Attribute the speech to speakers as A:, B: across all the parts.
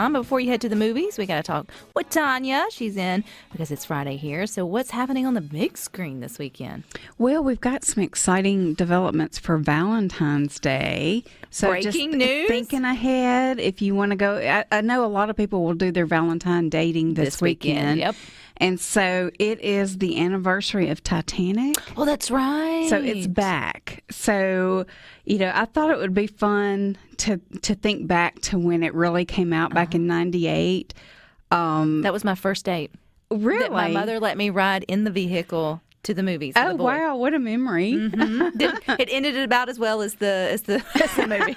A: time. But before you head to the movies, we got to talk with Tanya. She's in because it's Friday here. So what's happening on the big screen this weekend?
B: Well, we've got some exciting developments for Valentine's Day. So
A: Breaking news?
B: Thinking ahead, if you want to go, I know a lot of people will do their Valentine dating this weekend.
A: Yep.
B: And so it is the anniversary of Titanic.
A: Oh, that's right.
B: So it's back. So, I thought it would be fun to think back to when it really came out back in 98.
A: That was my first date.
B: Really?
A: That my mother let me ride in the vehicle to the movies.
B: Oh, wow. What a memory.
A: Mm-hmm. It ended about as well as the movie.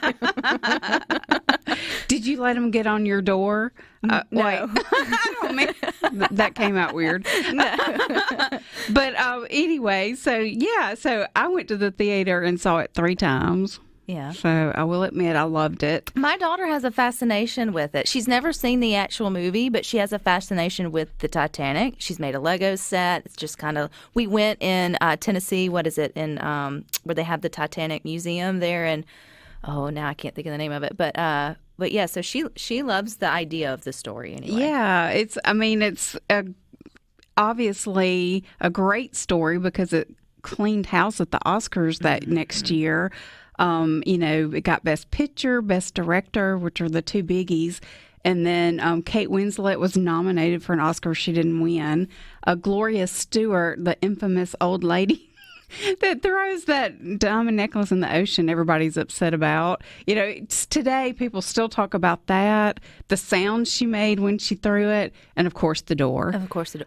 B: Did you let him get on your door?
A: No.
B: I don't mean that came out weird.
A: No.
B: But anyway, so I went to the theater and saw it 3 times.
A: Yeah.
B: So I will admit I loved it.
A: My daughter has a fascination with it. She's never seen the actual movie, but she has a fascination with the Titanic. She's made a Lego set. It's just kind of, we went in Tennessee, where they have the Titanic Museum there, and now I can't think of the name of it, but yeah, so she loves the idea of the story anyway.
B: Yeah, it's obviously a great story because it cleaned house at the Oscars that next year. It got Best Picture, Best Director, which are the 2 biggies. And then Kate Winslet was nominated for an Oscar. She didn't win. Gloria Stewart, the infamous old lady that throws that diamond necklace in the ocean everybody's upset about. Today people still talk about that, the sound she made when she threw it, and of course the door.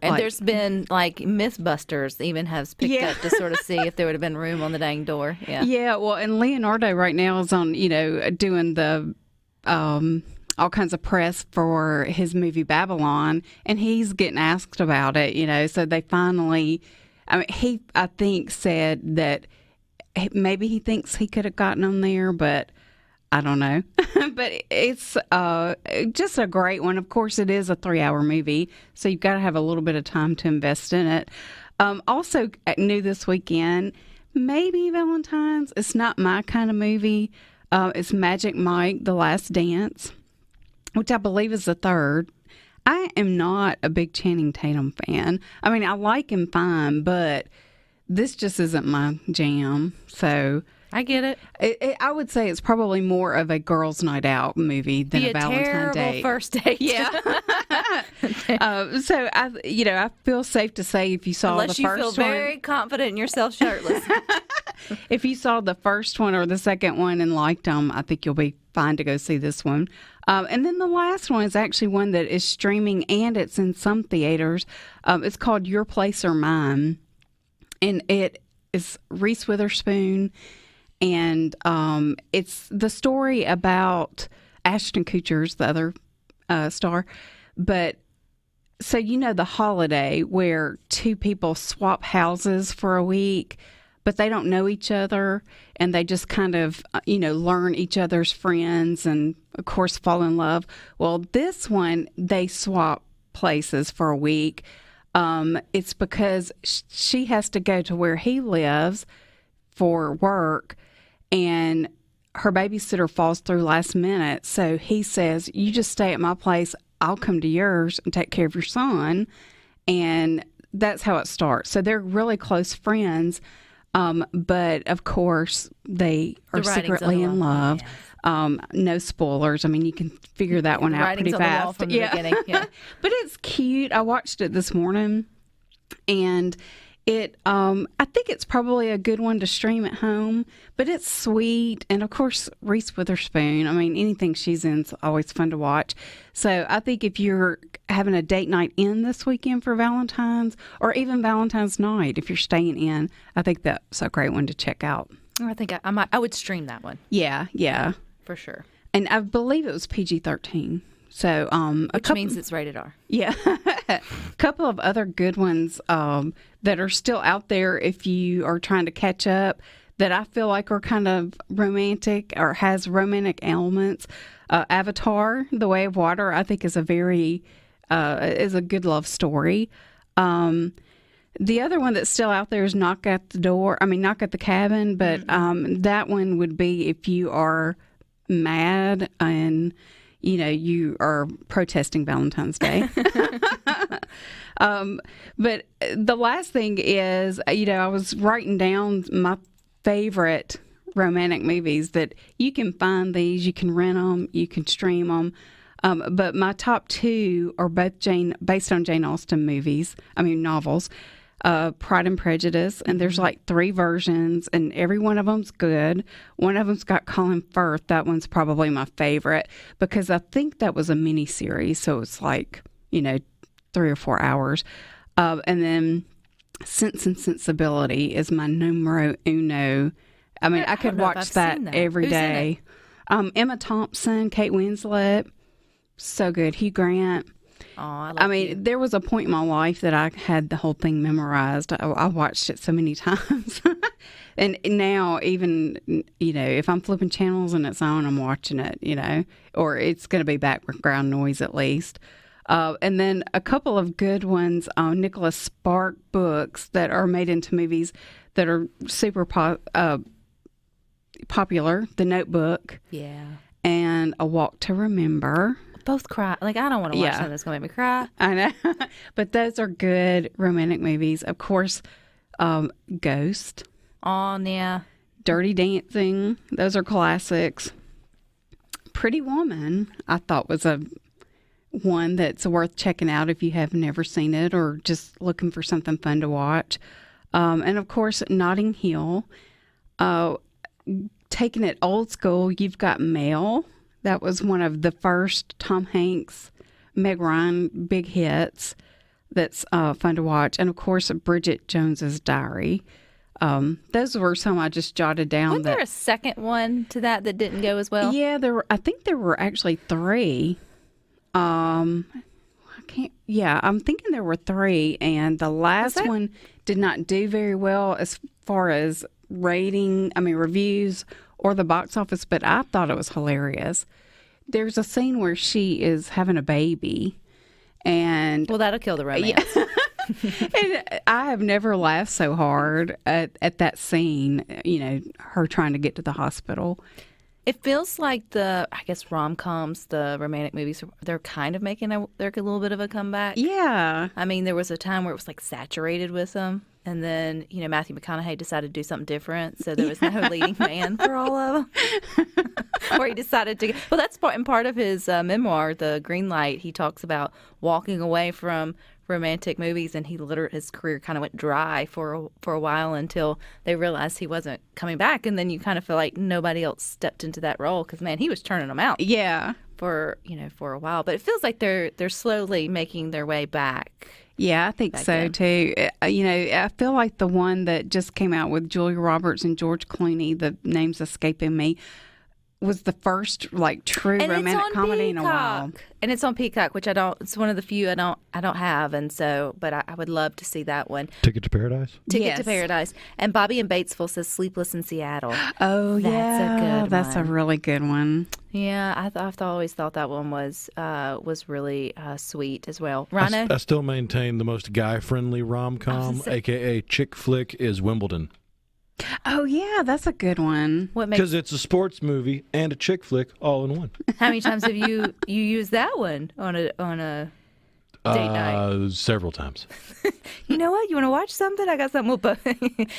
A: And there's been Mythbusters even has picked up to sort of see if there would have been room on the dang door.
B: Yeah, well, and Leonardo right now is on, doing the all kinds of press for his movie Babylon, and he's getting asked about it, so they finally, he, I think, said that maybe he thinks he could have gotten on there, but I don't know. But it's just a great one. Of course, it is a 3-hour movie, so you've got to have a little bit of time to invest in it. Also, new this weekend, maybe Valentine's. It's not my kind of movie. It's Magic Mike, The Last Dance, which I believe is the 3rd. I am not a big Channing Tatum fan. I mean, I like him fine, but this just isn't my jam. So
A: I get it.
B: I would say it's probably more of a girls' night out movie than a Valentine date.
A: First date.
B: Yeah. So I feel safe to say if you saw
A: Unless
B: the first one,
A: you feel very confident in yourself shirtless.
B: If you saw the first one or the second one and liked them, I think you'll be fine to go see this one. And then the last one is actually one that is streaming and it's in some theaters. It's called Your Place or Mine. And it is Reese Witherspoon. And it's the story about Ashton Kutcher's the other star. But so The Holiday, where 2 people swap houses for a week, but they don't know each other, and they just kind of, learn each other's friends and, of course, fall in love. Well, this one, they swap places for a week. It's because she has to go to where he lives for work, and her babysitter falls through last minute. So he says, you just stay at my place. I'll come to yours and take care of your son. And that's how it starts. So they're really close friends. But of course, they are secretly in love. No spoilers. I mean, you can figure that one out pretty fast.
A: From the beginning. Yeah.
B: But it's cute. I watched it this morning, and it. I think it's probably a good one to stream at home. But it's sweet, and of course, Reese Witherspoon. I mean, anything she's in is always fun to watch. So I think if you're having a date night in this weekend for Valentine's, or even Valentine's night, if you're staying in, I think that's a great one to check out.
A: I think I would stream that one.
B: Yeah.
A: For sure.
B: And I believe it was PG-13. So,
A: which means it's rated R.
B: Yeah. A couple of other good ones that are still out there if you are trying to catch up that I feel like are kind of romantic or has romantic elements. Avatar, The Way of Water, I think is a good love story. The other one that's still out there is Knock at the Cabin, but that one would be if you are mad and you are protesting Valentine's Day. But the last thing is, I was writing down my favorite romantic movies that you can find these, you can rent them, you can stream them. But my top two are both based on Jane Austen novels. Pride and Prejudice, and there's like 3 versions, and every one of them's good. One of them's got Colin Firth. That one's probably my favorite because I think that was a mini series, so it's like 3 or 4 hours. And then Sense and Sensibility is my numero uno. I mean, I could watch that every day. Emma Thompson, Kate Winslet, so good. Hugh Grant.
A: Oh,
B: there was a point in my life that I had the whole thing memorized. I watched it so many times. And now even, if I'm flipping channels and it's on, I'm watching it, or it's going to be background noise at least. And then a couple of good ones, Nicholas Spark books that are made into movies that are super popular. The Notebook.
A: Yeah.
B: And A Walk to Remember.
A: Both cry. Like, I don't want to watch something that's going to make me cry.
B: I know. But those are good romantic movies. Of course, Ghost.
A: Oh, yeah.
B: Dirty Dancing. Those are classics. Pretty Woman, I thought was one that's worth checking out if you have never seen it or just looking for something fun to watch. And, of course, Notting Hill. Taking it old school, you've got Mel. That was one of the first Tom Hanks, Meg Ryan big hits that's fun to watch. And, of course, Bridget Jones's Diary. Those were some I just jotted down.
A: Wasn't there a second one to that didn't go as well?
B: Yeah, I think there were actually 3. I'm thinking there were 3. And the last one did not do very well as far as reviews or the box office, but I thought it was hilarious. There's a scene where she is having a baby, and
A: well, that'll kill the romance.
B: And I have never laughed so hard at that scene. Her trying to get to the hospital.
A: It feels like rom-coms, the romantic movies, they're kind of making a little bit of a comeback.
B: Yeah.
A: I mean, there was a time where it was like saturated with them. And then, Matthew McConaughey decided to do something different. So there was no leading man for all of them. Or he decided to. Well, that's part of his memoir, The Green Light. He talks about walking away from romantic movies, and his career kind of went dry for a while until they realized he wasn't coming back. And then you kind of feel like nobody else stepped into that role because, man, he was turning them out.
B: Yeah.
A: For a while. But it feels like they're slowly making their way back.
B: Yeah, I think so, too. I feel like the one that just came out with Julia Roberts and George Clooney, the name's escaping me, was the first true romantic comedy in a while.
A: And it's on Peacock, which I don't. It's one of the few I don't have, and so. But I would love to see that one.
C: Ticket to Paradise.
A: Ticket to Paradise. And Bobby in Batesville says Sleepless in Seattle.
B: Oh,
A: that's a good one.
B: That's a really good one.
A: Yeah, I've always thought that one was really sweet as well. Rhino?
C: I still maintain the most guy-friendly rom-com, a.k.a. chick flick, is Wimbledon.
B: Oh, yeah, that's a good one.
C: Because it's a sports movie and a chick flick all in one.
A: How many times have you used that one on a date night?
C: Several times.
A: You know what? You want to watch something? I got something we'll put.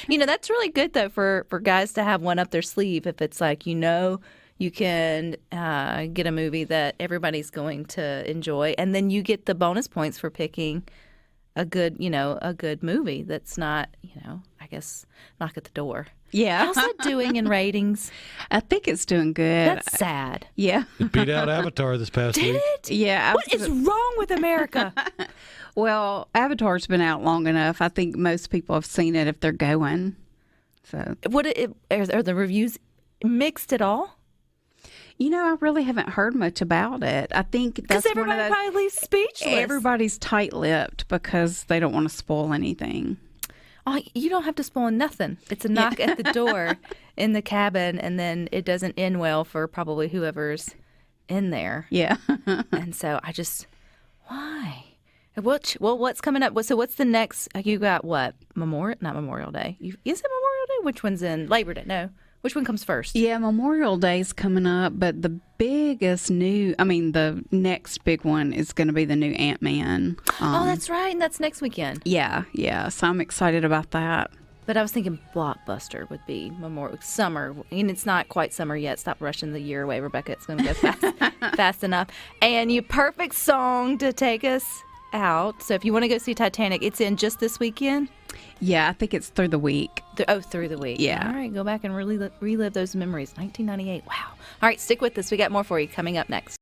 A: That's really good, though, for guys to have one up their sleeve. If it's like, you can get a movie that everybody's going to enjoy, and then you get the bonus points for picking a good movie that's not, I guess, knock at the door.
B: Yeah.
A: How's that doing in ratings?
B: I think it's doing good.
A: That's sad.
B: Yeah.
C: It beat out Avatar this past week.
A: Did it?
B: Yeah.
A: What is wrong with America?
B: Well, Avatar's been out long enough. I think most people have seen it if they're going. So,
A: are the reviews mixed at all?
B: I really haven't heard much about it. I think that's one of those.
A: Because everybody probably leaves speechless.
B: Everybody's tight-lipped because they don't want to spoil anything.
A: Oh, you don't have to spoil nothing. It's a knock at the door in the cabin, and then it doesn't end well for probably whoever's in there.
B: Yeah.
A: And so why? What's coming up? So what's the next? You got what? Not Memorial Day. Is it Memorial Day? Which one's in Labor Day? No. Which one comes first?
B: Yeah, Memorial Day's coming up, but the next big one is going to be the new Ant-Man.
A: Oh, that's right. And that's next weekend.
B: Yeah. So I'm excited about that.
A: But I was thinking blockbuster would be summer, and it's not quite summer yet. Stop rushing the year away, Rebecca. It's going to go fast enough. And your perfect song to take us out. So if you want to go see Titanic, it's in just this weekend?
B: Yeah, I think it's through the week.
A: Through the week.
B: Yeah.
A: All right, go back and really relive those memories. 1998. Wow. All right, stick with us. We got more for you coming up next.